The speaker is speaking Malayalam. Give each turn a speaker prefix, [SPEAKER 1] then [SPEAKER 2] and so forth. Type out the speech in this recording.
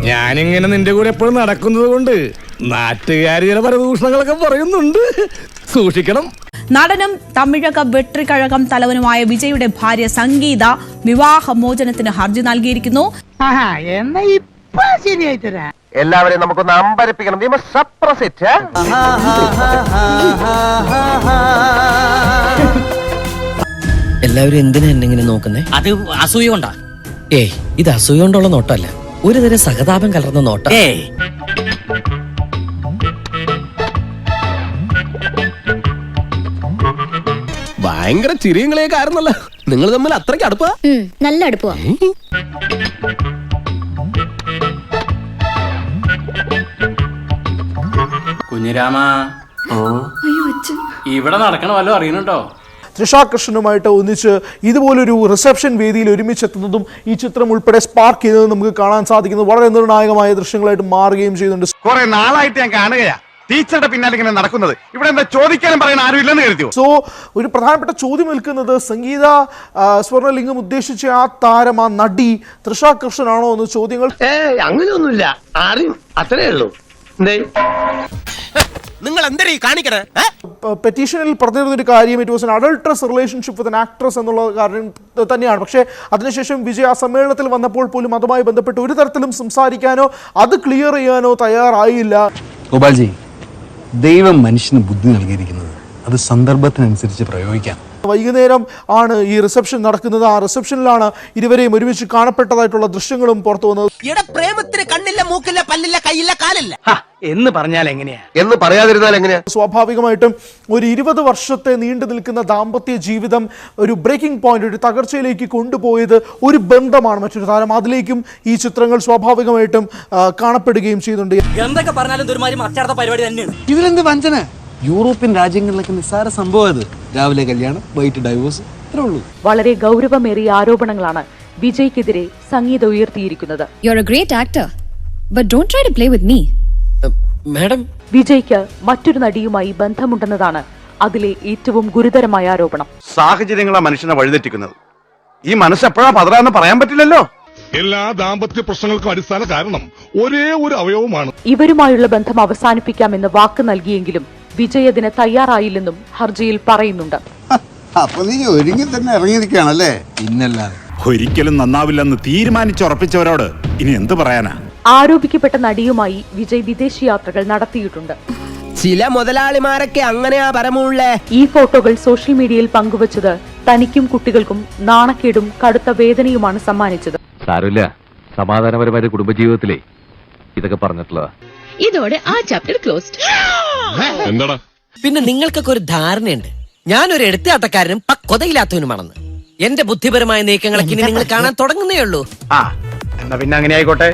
[SPEAKER 1] ഞാനിങ്ങനെ നിന്റെ കൂടെ എപ്പോഴും നടക്കുന്നത് കൊണ്ട് നാട്ടുകാർ ചില പരദൂഷണങ്ങളൊക്കെ പറയുന്നുണ്ട്, സൂക്ഷിക്കണം.
[SPEAKER 2] നടനും തമിഴക വെട്രിക്കഴകം തലവനുമായ വിജയുടെ ഭാര്യ സംഗീത വിവാഹമോചനത്തിന് ഹർജി നൽകിയിരിക്കുന്നു.
[SPEAKER 3] എല്ലാവരെയും നമുക്കൊന്ന് അമ്പരപ്പിക്കണം.
[SPEAKER 4] എല്ലാവരും എന്തിനാ എന്നെങ്ങനെ നോക്കുന്നേ?
[SPEAKER 5] അത് അസൂയ കൊണ്ടാ.
[SPEAKER 4] ഏയ്, ഇത് അസൂയ കൊണ്ടുള്ള നോട്ടമല്ല, ഒരു തരം സഹതാപം കലർന്ന നോട്ടം.
[SPEAKER 6] ഭയങ്കര ചിരിയങ്ങളെയൊക്കെ ആയിരുന്നല്ലോ നിങ്ങൾ തമ്മിൽ, അത്രയ്ക്ക് അടുപ്പാ?
[SPEAKER 7] നല്ല അടുപ്പാ.
[SPEAKER 5] കുഞ്ഞിരാമ, ഇവിടെ നടക്കണ വല്ലതും അറിയണുണ്ടോ?
[SPEAKER 8] തൃഷ കൃഷ്ണനുമായിട്ട് ഒന്നിച്ച് ഇതുപോലൊരു റിസപ്ഷൻ വേദിയിൽ ഒരുമിച്ചെത്തുന്നതും ഈ ചിത്രം ഉൾപ്പെടെ സ്പാർക്ക് ചെയ്തതും നമുക്ക് കാണാൻ സാധിക്കുന്നത് വളരെ നിർണായകമായ ദൃശ്യങ്ങളായിട്ട് മാറുകയും ചെയ്യുന്നുണ്ട്.
[SPEAKER 3] കുറെ നാളായിട്ട് ഞാൻ കാണുകയാ ടീച്ചറുടെ പിന്നാലെ ഇങ്ങനെ നടക്കുന്നത്. ഇവിടെ എന്താ ചോദിക്കാനും പറയാൻ ആരും ഇല്ലെന്ന് കരുതിയോ?
[SPEAKER 8] സോ ഒരു പ്രധാനപ്പെട്ട ചോദ്യം നിൽക്കുന്നത്, സംഗീത സ്വർണ്ണലിംഗം ഉദ്ദേശിച്ച ആ താരം, ആ നടി തൃഷ കൃഷ്ണനാണോ എന്ന് ചോദ്യങ്ങൾ.
[SPEAKER 3] അങ്ങനെയൊന്നുമില്ല, ആരും അത്രേ ഉള്ളൂ.
[SPEAKER 6] നിങ്ങൾ എന്തരീ കാണിക്കണേ?
[SPEAKER 8] പെറ്റീഷനിൽ പറഞ്ഞിരുന്നൊരു കാര്യം, it was an adulterous relationship with an actress എന്നുള്ള കാര്യം തന്നെയാണ്. പക്ഷേ അതിനുശേഷം വിജയ് ആ സമ്മേളനത്തിൽ വന്നപ്പോൾ പോലും അതുമായി ബന്ധപ്പെട്ട് ഒരു തരത്തിലും സംസാരിക്കാനോ അത് ക്ലിയർ ചെയ്യാനോ തയ്യാറായില്ല.
[SPEAKER 9] ഗോപാൽജി, ദൈവം മനുഷ്യന് ബുദ്ധി നൽകിയിരിക്കുന്നത് അത് സന്ദർഭത്തിനനുസരിച്ച് പ്രയോഗിക്കാം.
[SPEAKER 8] വൈകുന്നേരം ആണ് ഈ റിസപ്ഷൻ നടക്കുന്നത്. ആ റിസപ്ഷനിലാണ് ഇരുവരെയും ഒരുമിച്ച് കാണപ്പെട്ടതായിട്ടുള്ള ദൃശ്യങ്ങളും പുറത്തു വന്നത്.
[SPEAKER 4] പ്രേമത്തിന് കണ്ണില്ല, മൂക്കില്ല, പല്ലില്ല, കൈയില്ല, കാലില്ല
[SPEAKER 5] എന്ന് പറഞ്ഞാൽ എങ്ങനെയാ?
[SPEAKER 3] എന്ന് പറയാതിരുന്നാൽ എങ്ങനെയാ?
[SPEAKER 8] സ്വാഭാവികമായിട്ടും ഒരു 20 വർഷത്തെ നീണ്ടു നിൽക്കുന്ന ദാമ്പത്യ ജീവിതം ഒരു ബ്രേക്കിംഗ് പോയിന്റ്, ഒരു തകർച്ചയിലേക്ക് കൊണ്ടുപോയത് ഒരു ബന്ധമാണ് മറ്റൊരു താരം. അതിലേക്കും ഈ ചിത്രങ്ങൾ സ്വാഭാവികമായിട്ടും കാണപ്പെടുകയും ചെയ്യുന്നുണ്ട്.
[SPEAKER 5] എന്തൊക്കെ പറഞ്ഞാലും ഒരുമാതിരി മറ്റാർത്ത പരിപാടി തന്നെയാണ്.
[SPEAKER 9] ഇതിലെന്ത് വഞ്ചന? യൂറോപ്യൻ രാജ്യങ്ങളിലൊക്കെ നിസ്സാര സംഭവം അത്. രാവിലെ കല്യാണം, വൈകിട്ട് ഡൈവോഴ്സ്, ഇത്രേ ഉള്ളൂ.
[SPEAKER 10] വളരെ ഗൗരവമേറിയ ആരോപണങ്ങളാണ് വിജയ്ക്കെതിരെ സംഗീത ഉയർത്തിയിരിക്കുന്നത്.
[SPEAKER 7] You're a great actor, but don't try to play with me.
[SPEAKER 4] Madam,
[SPEAKER 10] വിജയ്ക്ക് മറ്റൊരു നടിയുമായി ബന്ധമുണ്ടെന്നതാണ് അതിലെ ഏറ്റവും ഗുരുതരമായ ആരോപണം.
[SPEAKER 3] സാഹചര്യങ്ങളാണ് മനുഷ്യനെ വഴിതെറ്റിക്കുന്നത്. ഈ മനസ്സ് എപ്പോഴാ പതറാന്ന് പറയാൻ പറ്റില്ലല്ലോ.
[SPEAKER 11] എല്ലാ ദാമ്പത്യ പ്രശ്നങ്ങൾക്കും അടിസ്ഥാന കാരണം ഒരേ ഒരു അവയവമാണ്.
[SPEAKER 10] ഇവരുമായുള്ള ബന്ധം അവസാനിപ്പിക്കാമെന്ന് വാക്ക് നൽകിയെങ്കിലും വിജയ് അതിന് തയ്യാറായില്ലെന്നും ഹർജിയിൽ പറയുന്നുണ്ട്.
[SPEAKER 9] അപ്പൊ നീ ഒരുങ്ങി തന്നെ ഇറങ്ങിയിരിക്കുകയാണല്ലേ? ഇന്നല്ലാതെ.
[SPEAKER 11] ഒരിക്കലും നന്നാവില്ലെന്ന് തീരുമാനിച്ചുറപ്പിച്ചവരോട് ഇനി എന്ത് പറയാനാ?
[SPEAKER 10] ആരോപിക്കപ്പെട്ട നടിയുമായി വിജയ് വിദേശയാത്രകൾ നടത്തിയിട്ടുണ്ട്.
[SPEAKER 4] ചില മുതലാളിമാരൊക്കെ അങ്ങനെയാ പരമുള്ളേ.
[SPEAKER 10] ഈ ഫോട്ടോകൾ സോഷ്യൽ മീഡിയയിൽ പങ്കുവച്ചത് തനിക്കും കുട്ടികൾക്കും നാണക്കേടും കടുത്ത വേദനയുമാണ് സമ്മാനിച്ചത്.
[SPEAKER 12] സാരമില്ല, സമാധാനപരമായ കുടുംബജീവിതത്തിലേ ഇതൊക്കെ പറഞ്ഞിട്ടുള്ളതാ.
[SPEAKER 7] ഇതോടെ ആ ചാപ്റ്റർ ക്ലോസ്ഡ്.
[SPEAKER 11] എന്താടാ?
[SPEAKER 4] പിന്നെ നിങ്ങൾക്കൊക്കെ ഒരു ധാരണയുണ്ട്, ഞാനൊരു എടുത്തുകാട്ടക്കാരനും പക്വതയില്ലാത്തവനുമാണെന്ന്. എന്റെ ബുദ്ധിപരമായ നീക്കങ്ങളൊക്കെ ഇനി നിങ്ങൾ കാണാൻ തുടങ്ങുന്നേ ഉള്ളൂ.
[SPEAKER 3] എന്നാ പിന്നെ അങ്ങനെ ആയിക്കോട്ടെ.